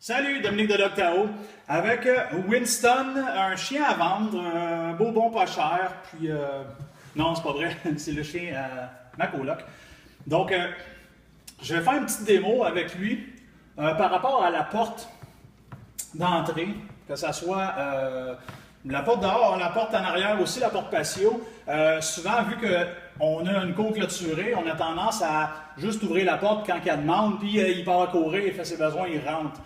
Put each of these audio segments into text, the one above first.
Salut, Dominique de Doctao, avec Winston, un chien à vendre, un beau bon pas cher, puis non, c'est pas vrai, c'est le chien à ma coloc. Donc, je vais faire une petite démo avec lui par rapport à la porte d'entrée, que ce soit la porte dehors, la porte en arrière, aussi la porte patio. Souvent, vu qu'on a une cour clôturée, on a tendance à juste ouvrir la porte quand il y a demande, puis il part courir, il fait ses besoins, il rentre.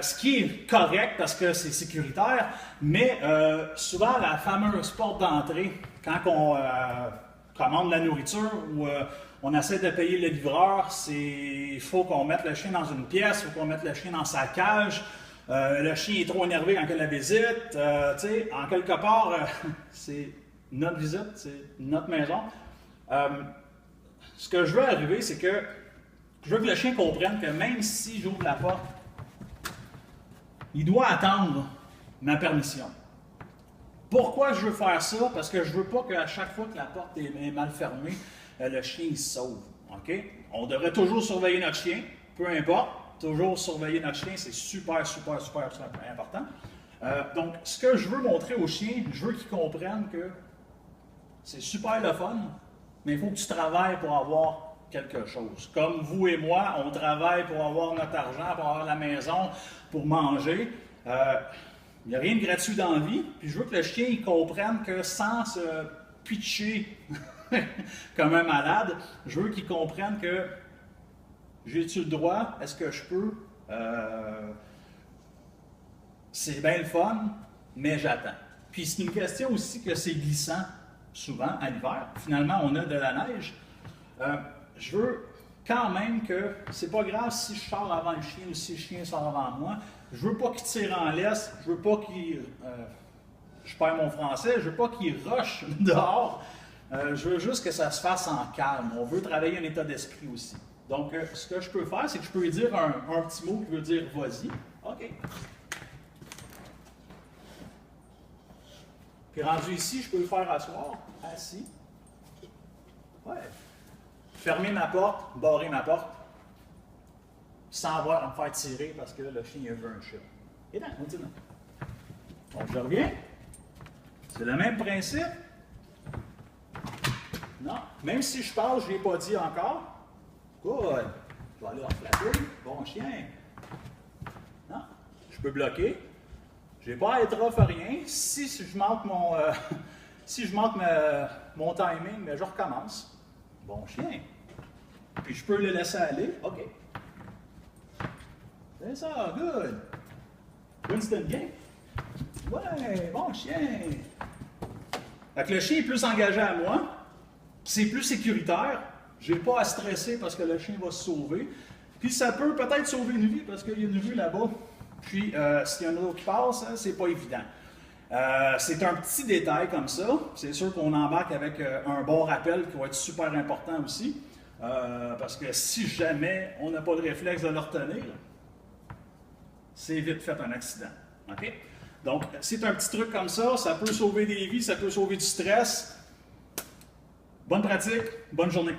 Ce qui est correct parce que c'est sécuritaire, mais souvent la fameuse porte d'entrée, quand on commande la nourriture ou on essaie de payer le livreur, il faut qu'on mette le chien dans une pièce, il faut qu'on mette le chien dans sa cage. Le chien est trop énervé quand il la visite. En quelque part, c'est notre visite, c'est notre maison. Ce que je veux arriver, c'est que je veux que le chien comprenne que même si j'ouvre la porte, il doit attendre ma permission. Pourquoi je veux faire ça? Parce que je ne veux pas qu'à chaque fois que la porte est mal fermée, le chien il se sauve. Okay? On devrait toujours surveiller notre chien, peu importe. Toujours surveiller notre chien, c'est super important. Donc, ce que je veux montrer au chien, je veux qu'il comprenne que c'est super le fun, mais il faut que tu travailles pour avoir quelque chose. Comme vous et moi, on travaille pour avoir notre argent, pour avoir la maison, pour manger. Il n'y a rien de gratuit dans la vie. Puis je veux que le chien il comprenne que sans se pitcher comme un malade, je veux qu'il comprenne que j'ai-tu le droit? Est-ce que je peux? C'est bien le fun, mais j'attends. Puis c'est une question aussi que c'est glissant, souvent, à l'hiver. Finalement, on a de la neige. Je veux quand même que c'est pas grave si je sors avant le chien ou si le chien sort avant moi. Je veux pas qu'il tire en laisse. Je veux pas qu'il... je perds mon français. Je veux pas qu'il rush dehors. Je veux juste que ça se fasse en calme. On veut travailler un état d'esprit aussi. Donc, ce que je peux faire, c'est que je peux lui dire un petit mot qui veut dire « vas-y ». OK. Puis rendu ici, je peux le faire asseoir, assis. Ouais. Fermer ma porte, barrer ma porte, sans avoir à me faire tirer parce que le chien veut un chat. Et là, on dit non. Donc, je reviens. C'est le même principe. Non. Même si je parle, je ne l'ai pas dit encore. Good. Je vais aller leur flatter. Bon chien. Non. Je peux bloquer. Je n'ai pas à être off à rien. Si je manque mon, mon timing, mais je recommence. Bon chien. Puis je peux le laisser aller. OK. C'est ça. Good. Winston bien. Ouais. Bon chien. Fait que le chien est plus engagé à moi. C'est plus sécuritaire. Je n'ai pas à stresser parce que le chien va se sauver. Puis ça peut peut-être sauver une vie parce qu'il y a une vue là-bas. Puis s'il y a un autre qui passe, hein, c'est pas évident. C'est un petit détail comme ça. C'est sûr qu'on embarque avec un bon rappel qui va être super important aussi. Parce que si jamais on n'a pas le réflexe de le retenir, c'est vite fait un accident. Okay? Donc, c'est un petit truc comme ça. Ça peut sauver des vies, ça peut sauver du stress. Bonne pratique, bonne journée.